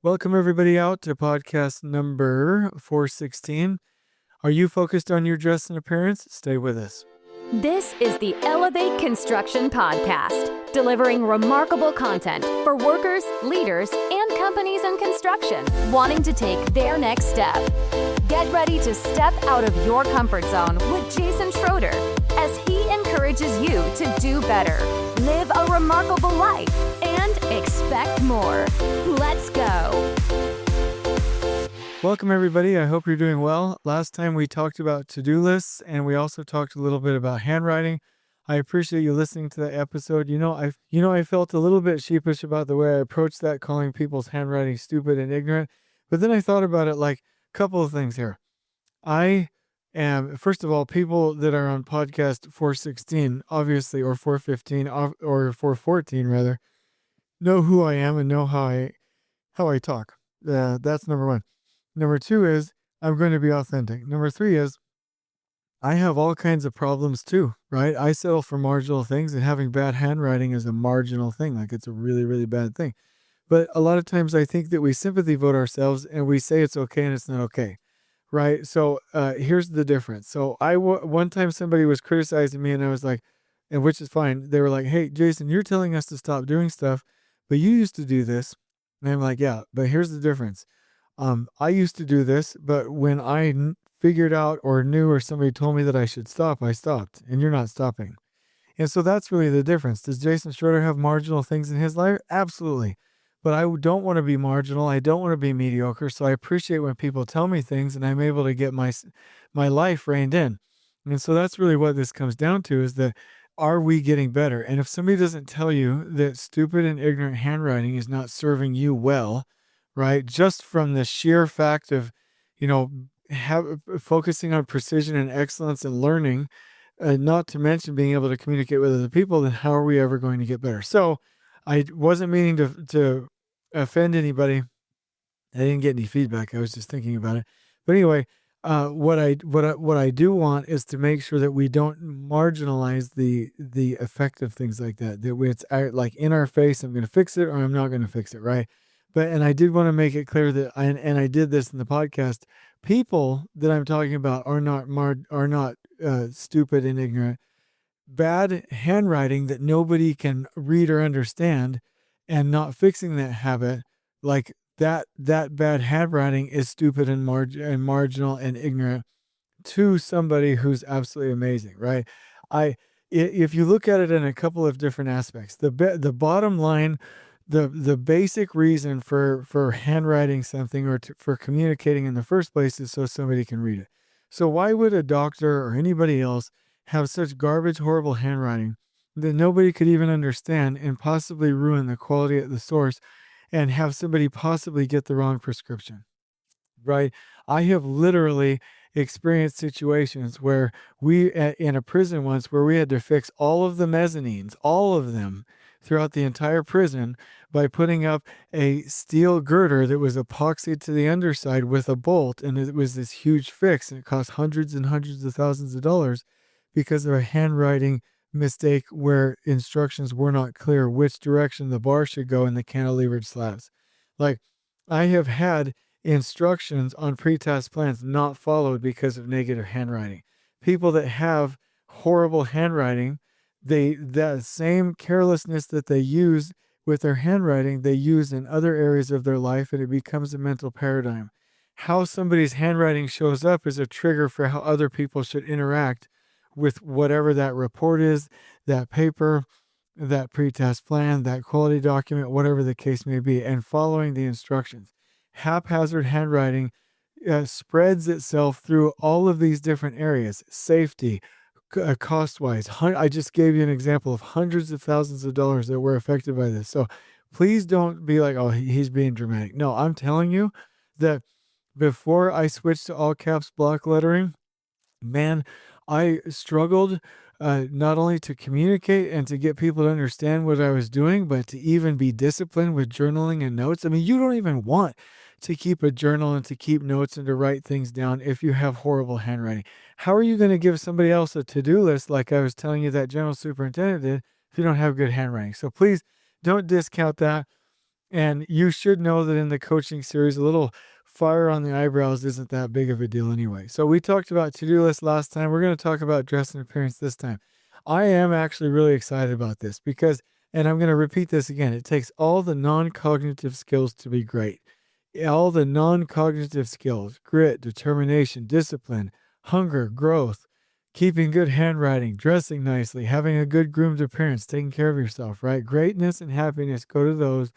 Welcome everybody out to podcast number 416. Are you focused on your dress and appearance? Stay with us. This is the Elevate Construction Podcast, delivering remarkable content for workers, leaders, and companies in construction wanting to take their next step. Get ready to step out of your comfort zone with Jason Schroeder as he encourages you to do better, live a remarkable life, and expect more. Let's go. Welcome everybody. I hope you're doing well. Last time we talked about to-do lists and we also talked a little bit about handwriting. I appreciate you listening to that episode. I felt a little bit sheepish about the way I approached that, calling people's handwriting stupid and ignorant. But then I thought about it like a couple of things here. I am, first of all, people that are on podcast 416, obviously, or 415, or 414 rather, know who I am and know how I talk. That's number one. Number two is I'm going to be authentic. Number three is I have all kinds of problems too, right? I settle for marginal things, and having bad handwriting is a marginal thing. Like, it's a really, really bad thing. But a lot of times I think that we sympathy vote ourselves and we say it's okay and it's not okay, right? So here's the difference. So one time somebody was criticizing me and I was like, and which is fine. They were like, hey, Jason, you're telling us to stop doing stuff, but you used to do this. And I'm like, yeah, but here's the difference. I used to do this, but when I figured out or knew or somebody told me that I should stop, I stopped, and you're not stopping. And so that's really the difference. Does Jason Schroeder have marginal things in his life? Absolutely. But I don't want to be marginal. I don't want to be mediocre. So I appreciate when people tell me things and I'm able to get my life reined in. And so that's really what this comes down to, is that are we getting better? And if somebody doesn't tell you that stupid and ignorant handwriting is not serving you well, right? Just from the sheer fact of, focusing on precision and excellence and learning, not to mention being able to communicate with other people, then how are we ever going to get better? So I wasn't meaning to offend anybody. I didn't get any feedback. I was just thinking about it. But anyway, what I do want is to make sure that we don't marginalize the effect of things like that. That it's like in our face, I'm going to fix it or I'm not going to fix it, right? And I did want to make it clear that I did this in the podcast. People that I'm talking about are not stupid and ignorant. Bad handwriting that nobody can read or understand, and not fixing that habit, like that bad handwriting is stupid and marginal and ignorant to somebody who's absolutely amazing, right? If you look at it in a couple of different aspects, the bottom line. The basic reason for handwriting something or for communicating in the first place is so somebody can read it. So why would a doctor or anybody else have such garbage, horrible handwriting that nobody could even understand and possibly ruin the quality at the source and have somebody possibly get the wrong prescription, right? I have literally experienced situations where in a prison once, where we had to fix all of the mezzanines, all of them, throughout the entire prison by putting up a steel girder that was epoxied to the underside with a bolt. And it was this huge fix, and it cost hundreds and hundreds of thousands of dollars because of a handwriting mistake where instructions were not clear which direction the bar should go in the cantilevered slabs. Like, I have had instructions on pre-task plans not followed because of negative handwriting. People that have horrible handwriting, that same carelessness that they use with their handwriting, they use in other areas of their life, and it becomes a mental paradigm. How somebody's handwriting shows up is a trigger for how other people should interact with whatever that report is, that paper, that pre-task plan, that quality document, whatever the case may be, and following the instructions. Haphazard handwriting spreads itself through all of these different areas: safety, cost-wise. I just gave you an example of hundreds of thousands of dollars that were affected by this. So please don't be like, oh, he's being dramatic. No, I'm telling you that before I switched to all caps block lettering, man, I struggled not only to communicate and to get people to understand what I was doing, but to even be disciplined with journaling and notes. I mean, you don't even want to keep a journal and to keep notes and to write things down if you have horrible handwriting. How are you going to give somebody else a to-do list like I was telling you that general superintendent did if you don't have good handwriting? So please don't discount that. And you should know that in the coaching series, a little fire on the eyebrows isn't that big of a deal anyway. So we talked about to-do list last time. We're going to talk about dress and appearance this time. I am actually really excited about this because, and I'm going to repeat this again, it takes all the non-cognitive skills to be great. All the non-cognitive skills, grit, determination, discipline, hunger, growth, keeping good handwriting, dressing nicely, having a good groomed appearance, taking care of yourself, right? Greatness and happiness go to those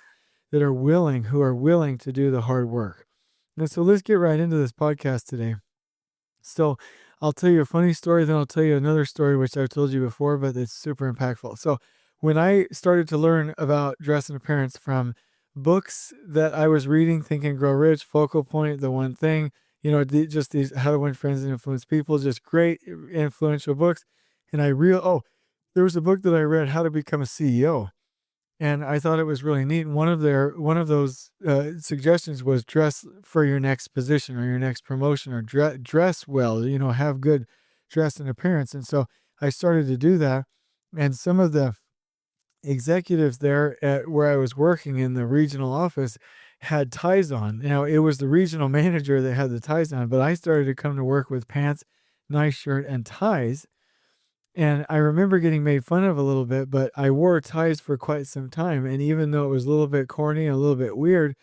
that are willing, who are willing to do the hard work. And so let's get right into this podcast today. So I'll tell you a funny story, then I'll tell you another story, which I've told you before, but it's super impactful. So when I started to learn about dress and appearance from books that I was reading, Think and Grow Rich, Focal Point, The One Thing, just these How to Win Friends and Influence People, just great influential books. And there was a book that I read, How to Become a CEO. And I thought it was really neat. And one of those suggestions was dress for your next position or your next promotion, or dress well, have good dress and appearance. And so I started to do that. And some of the executives there at where I was working in the regional office had ties on. Now, it was the regional manager that had the ties on, but I started to come to work with pants, nice shirt, and ties. And I remember getting made fun of a little bit, but I wore ties for quite some time. And even though it was a little bit corny, a little bit weird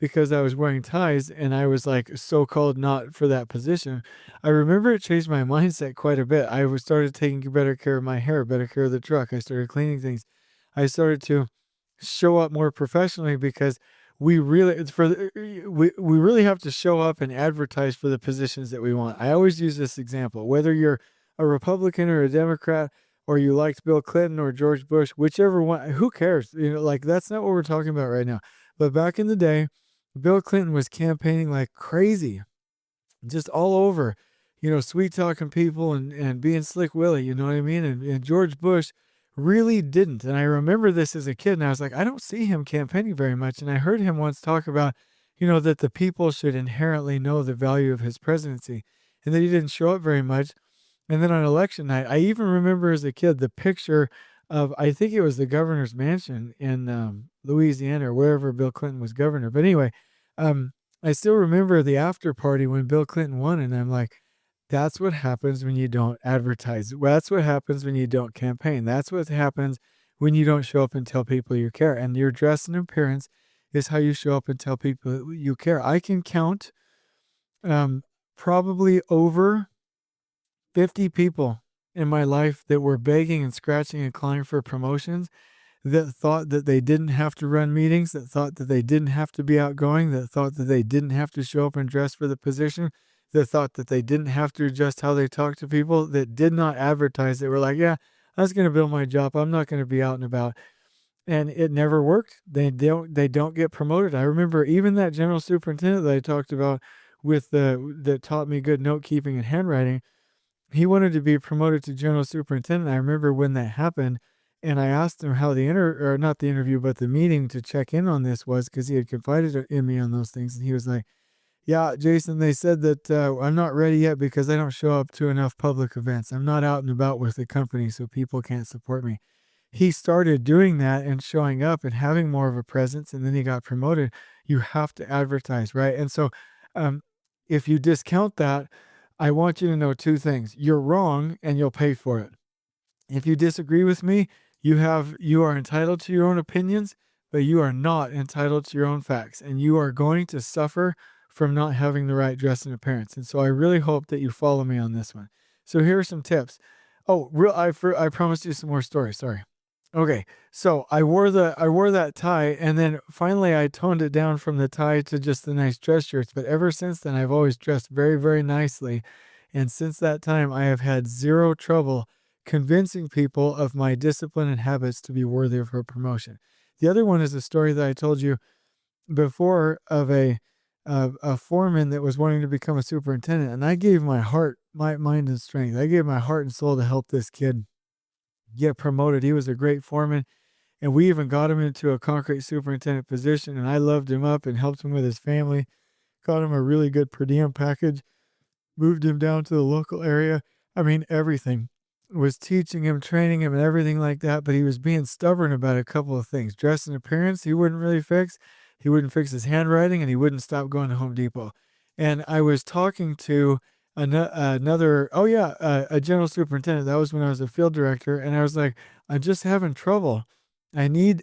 because I was wearing ties and I was like so-called not for that position, I remember it changed my mindset quite a bit. Started taking better care of my hair, better care of the truck. I started cleaning things. I started to show up more professionally because we really have to show up and advertise for the positions that we want. I always use this example, whether you're a Republican or a Democrat, or you liked Bill Clinton or George Bush, whichever one, who cares? Like that's not what we're talking about right now. But back in the day, Bill Clinton was campaigning like crazy, just all over, sweet talking people and being slick Willie, you know what I mean? And George Bush really didn't. And I remember this as a kid, and I was like, I don't see him campaigning very much. And I heard him once talk about, that the people should inherently know the value of his presidency, and that he didn't show up very much. And then on election night, I even remember as a kid the picture of, I think it was the governor's mansion in Louisiana or wherever Bill Clinton was governor. But anyway, I still remember the after party when Bill Clinton won, and I'm like, that's what happens when you don't advertise. Well, that's what happens when you don't campaign. That's what happens when you don't show up and tell people you care. And your dress and appearance is how you show up and tell people you care. I can count probably over 50 people in my life that were begging and scratching and clawing for promotions, that thought that they didn't have to run meetings, that thought that they didn't have to be outgoing, that thought that they didn't have to show up and dress for the position, that thought that they didn't have to adjust how they talk to people, that did not advertise, that were like, yeah, I was going to build my job. I'm not going to be out and about. And it never worked. They don't get promoted. I remember even that general superintendent that I talked about that taught me good note keeping and handwriting. He wanted to be promoted to general superintendent. I remember when that happened, and I asked him how not the interview, but the meeting to check in on this was, because he had confided in me on those things. And he was like, yeah, Jason, they said that I'm not ready yet because I don't show up to enough public events. I'm not out and about with the company, so people can't support me. He started doing that and showing up and having more of a presence, and then he got promoted. You have to advertise, right? And so um, if you discount that, I want you to know two things. You're wrong and you'll pay for it. If you disagree with me, you are entitled to your own opinions, but you are not entitled to your own facts, and you are going to suffer from not having the right dress and appearance. And so I really hope that you follow me on this one. So here are some tips. Oh, I promised you some more stories. Sorry. Okay, so I wore that tie, and then finally I toned it down from the tie to just the nice dress shirts. But ever since then, I've always dressed very, very nicely, and since that time, I have had zero trouble convincing people of my discipline and habits to be worthy of her promotion. The other one is a story that I told you before of a foreman that was wanting to become a superintendent, and I gave my heart, my mind, and strength. I gave my heart and soul to help this kid get promoted. He was a great foreman, and we even got him into a concrete superintendent position, and I loved him up and helped him with his family, got him a really good per diem package, moved him down to the local area. I mean, everything. was teaching him, training him, and everything like that, but he was being stubborn about a couple of things. Dress and appearance, he wouldn't really fix. He wouldn't fix his handwriting, and he wouldn't stop going to Home Depot. And I was talking to another, oh yeah, a general superintendent. That was when I was a field director, and I was like, I'm just having trouble. I need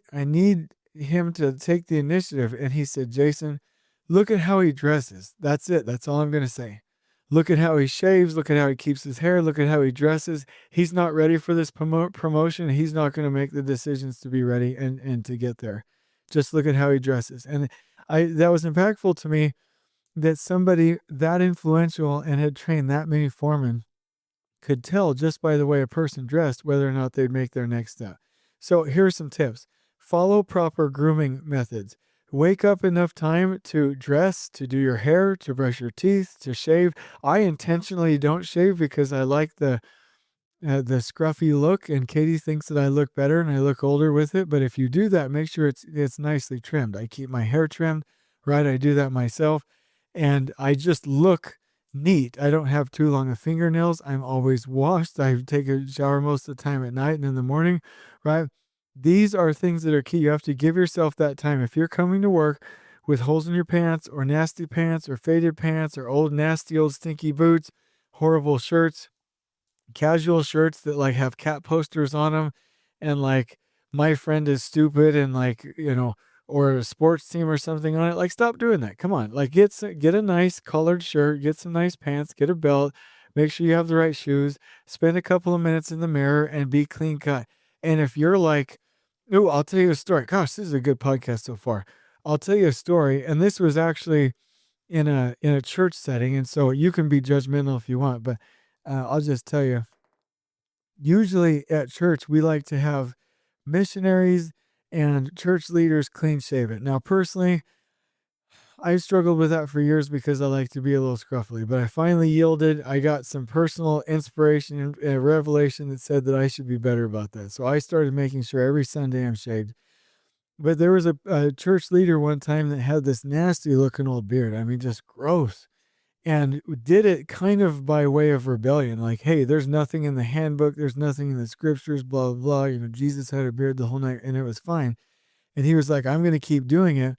him to take the initiative. And he said, Jason, look at how he dresses. That's it. That's all I'm going to say. Look at how he shaves. Look at how he keeps his hair. Look at how he dresses. He's not ready for this promotion. He's not going to make the decisions to be ready and to get there. Just look at how he dresses. And that was impactful to me, that somebody that influential and had trained that many foremen could tell just by the way a person dressed whether or not they'd make their next step. So here's some tips. Follow proper grooming methods. Wake up enough time to dress, to do your hair, to brush your teeth, to shave. I intentionally don't shave because I like the scruffy look, and Katie thinks that I look better and I look older with it. But if you do that, make sure it's nicely trimmed. I keep my hair trimmed, right? I do that myself, and I just look neat. I don't have too long of fingernails. I'm always washed. I take a shower most of the time at night and in the morning, right? These are things that are key. You have to give yourself that time. If you're coming to work with holes in your pants or nasty pants or faded pants or old nasty old stinky boots, horrible shirts, casual shirts that like have cat posters on them, and like my friend is stupid, and like, or a sports team or something on it, like stop doing that. Come on, like get a nice colored shirt, get some nice pants, get a belt, make sure you have the right shoes, spend a couple of minutes in the mirror and be clean cut. And if you're like, oh, I'll tell you a story. Gosh, this is a good podcast so far. I'll tell you a story, and this was actually in a church setting, and so you can be judgmental if you want, but I'll just tell you, usually at church, we like to have missionaries and church leaders clean shaven. Now, personally, I struggled with that for years because I like to be a little scruffy, but I finally yielded. I got some personal inspiration and revelation that said that I should be better about that. So I started making sure every Sunday I'm shaved. But there was a church leader one time that had this nasty looking old beard. I mean, just gross, and did it kind of by way of rebellion. Like, hey, there's nothing in the handbook, there's nothing in the scriptures, blah, blah, blah. Jesus had a beard the whole night and it was fine. And he was like, I'm going to keep doing it,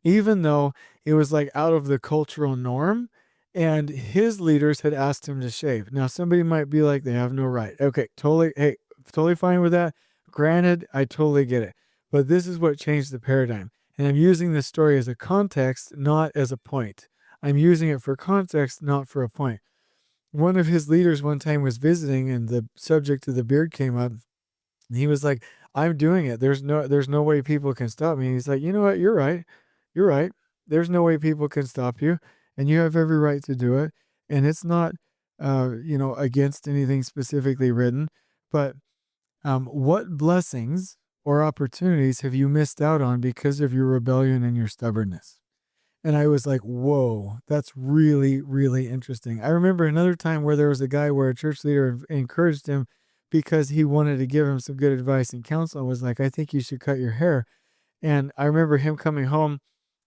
even though it was like out of the cultural norm. And his leaders had asked him to shave. Now, somebody might be like, they have no right. Okay, totally. Hey, totally fine with that. Granted, I totally get it. But this is what changed the paradigm. And I'm using this story as a context, not as a point. I'm using it for context, not for a point. One of his leaders one time was visiting, and the subject of the beard came up. And he was like, I'm doing it. There's no way people can stop me. And he's like, you know what? You're right. You're right. There's no way people can stop you. And you have every right to do it. And it's not, against anything specifically written. But what blessings or opportunities have you missed out on because of your rebellion and your stubbornness? And I was like, whoa, that's really, really interesting. I remember another time where there was a guy where a church leader encouraged him because he wanted to give him some good advice and counsel, and was like, I think you should cut your hair. And I remember him coming home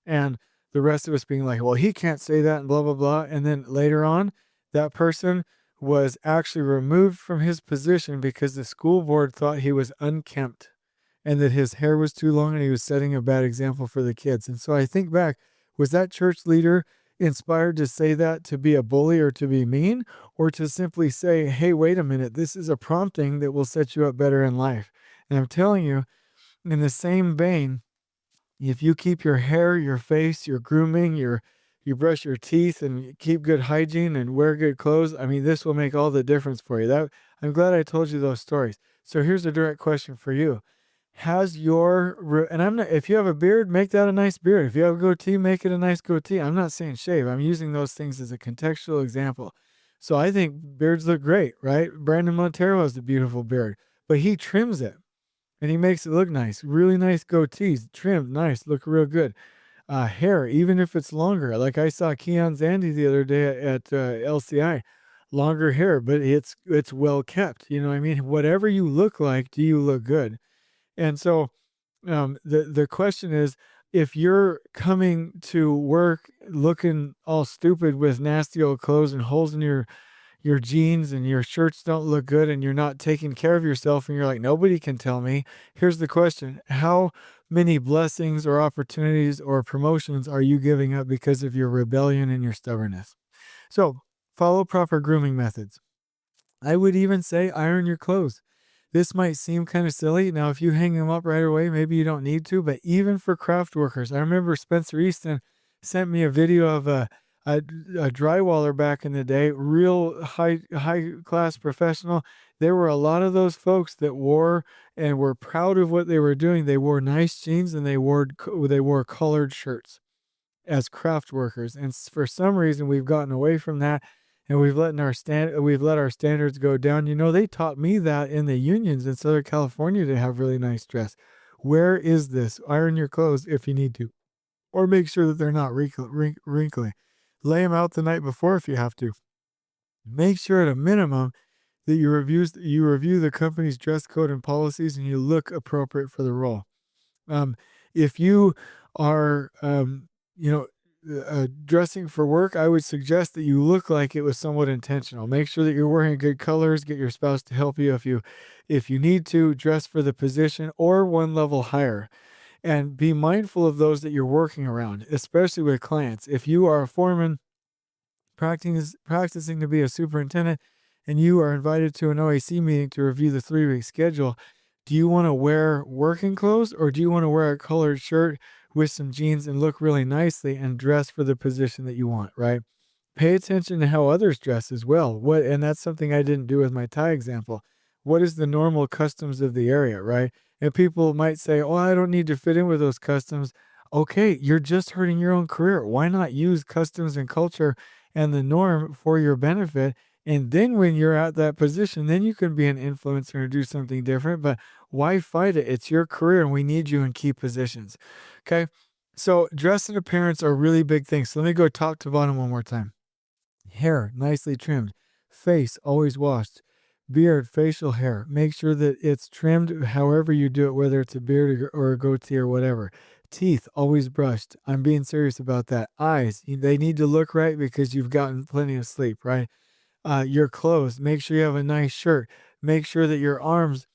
and the rest of us being like, well, he can't say that and blah, blah, blah. And then later on, that person was actually removed from his position because the school board thought he was unkempt and that his hair was too long and he was setting a bad example for the kids. And so I think back, was that church leader inspired to say that to be a bully or to be mean, or to simply say, hey, wait a minute, this is a prompting that will set you up better in life? And I'm telling you, in the same vein, if you keep your hair, your face, your grooming, you brush your teeth and you keep good hygiene and wear good clothes, I mean, this will make all the difference for you. I'm glad I told you those stories. So here's a direct question for you. And I'm not, if you have a beard, make that a nice beard. If you have a goatee, make it a nice goatee. I'm not saying shave. I'm using those things as a contextual example. So I think beards look great, right? Brandon Montero has a beautiful beard, but he trims it and he makes it look nice. Really nice goatees, trimmed, nice, look real good. Hair, even if it's longer. Like I saw Keon Zandy the other day at LCI, longer hair, but it's well kept. You know what I mean? Whatever you look like, do you look good? And so the question is, if you're coming to work looking all stupid with nasty old clothes and holes in your your jeans and your shirts don't look good and you're not taking care of yourself and you're like, nobody can tell me. Here's the question. How many blessings or opportunities or promotions are you giving up because of your rebellion and your stubbornness? So follow proper grooming methods. I would even say iron your clothes. This might seem kind of silly. Now, if you hang them up right away, maybe you don't need to, but even for craft workers, I remember Spencer Easton sent me a video of a drywaller back in the day, real high class professional. There were a lot of those folks that wore and were proud of what they were doing. They wore nice jeans and they wore colored shirts as craft workers. And for some reason, we've gotten away from that, and we've let our standards go down. They taught me that in the unions in Southern California to have really nice dress. Where is this? Iron your clothes if you need to, or make sure that they're not wrinkly. Lay them out the night before if you have to. Make sure at a minimum that you review the company's dress code and policies, and you look appropriate for the role. If you are, dressing for work, I would suggest that you look like it was somewhat intentional. Make sure that you're wearing good colors. Get your spouse to help you if you need to dress for the position or one level higher. And be mindful of those that you're working around, especially with clients. If you are a foreman practicing to be a superintendent and you are invited to an OAC meeting to review the 3-week schedule, do you want to wear working clothes or do you want to wear a colored shirt with some jeans and look really nicely and dress for the position that you want, right? Pay attention to how others dress as well. And that's something I didn't do with my tie example. What is the normal customs of the area, right? And people might say, oh, I don't need to fit in with those customs. Okay, you're just hurting your own career. Why not use customs and culture and the norm for your benefit? And then when you're at that position, then you can be an influencer and do something different. But why fight it? It's your career and we need you in key positions. Okay. So dress and appearance are really big things. So let me go top to bottom one more time. Hair, nicely trimmed. Face, always washed. Beard, facial hair. Make sure that it's trimmed however you do it, whether it's a beard or a goatee or whatever. Teeth, always brushed. I'm being serious about that. Eyes, they need to look right because you've gotten plenty of sleep, right? Your clothes, make sure you have a nice shirt. Make sure that your arms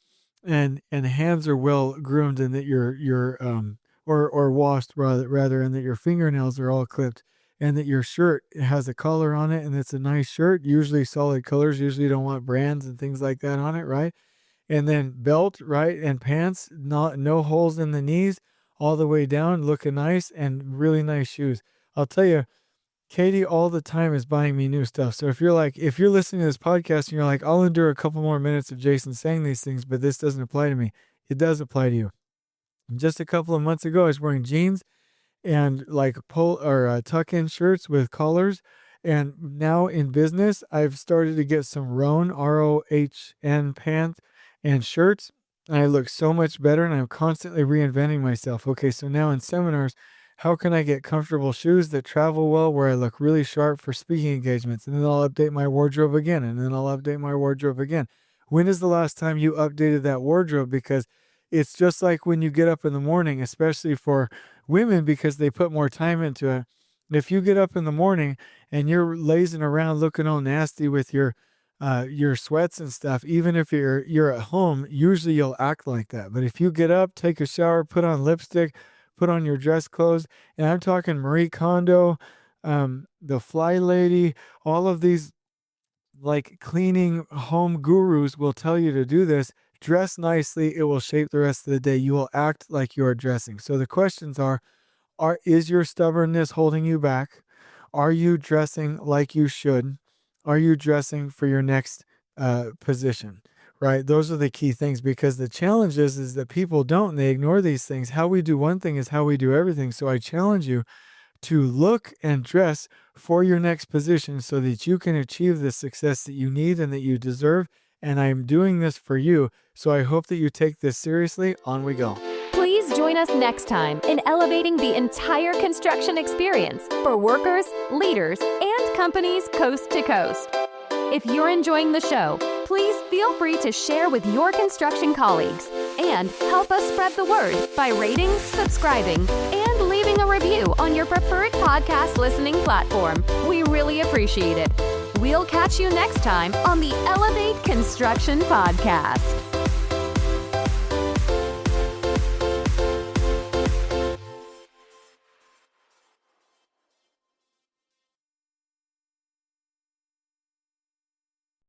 and hands are well groomed and that or washed rather, and that your fingernails are all clipped and that your shirt has a collar on it and it's a nice shirt, usually solid colors. Usually you don't want brands and things like that on it, right? And then belt, right? And pants, no holes in the knees, all the way down, looking nice, and really nice shoes. I'll tell you, Katie all the time is buying me new stuff. So if you're listening to this podcast and you're like, I'll endure a couple more minutes of Jason saying these things, but this doesn't apply to me. It does apply to you. Just a couple of months ago, I was wearing jeans and like tuck-in shirts with collars. And now in business, I've started to get some Rohn, ROHN pants and shirts. And I look so much better and I'm constantly reinventing myself. Okay, so now in seminars, how can I get comfortable shoes that travel well where I look really sharp for speaking engagements? And then I'll update my wardrobe again. And then I'll update my wardrobe again. When is the last time you updated that wardrobe? Because it's just like when you get up in the morning, especially for women, because they put more time into it. If you get up in the morning and you're lazing around looking all nasty with your sweats and stuff, even if you're at home, usually you'll act like that. But if you get up, take a shower, put on lipstick, put on your dress clothes, and I'm talking Marie Kondo, the Fly Lady, all of these like cleaning home gurus will tell you to do this. Dress nicely. It will shape the rest of the day. You will act like you are dressing. So the questions is your stubbornness holding you back? Are you dressing like you should? Are you dressing for your next position? Right? Those are the key things, because the challenge is that people don't, and they ignore these things. How we do one thing is how we do everything. So I challenge you to look and dress for your next position so that you can achieve the success that you need and that you deserve. And I'm doing this for you. So I hope that you take this seriously. On we go. Please join us next time in elevating the entire construction experience for workers, leaders, and companies coast to coast. If you're enjoying the show, please feel free to share with your construction colleagues and help us spread the word by rating, subscribing, and leaving a review on your preferred podcast listening platform. We really appreciate it. We'll catch you next time on the Elevate Construction Podcast.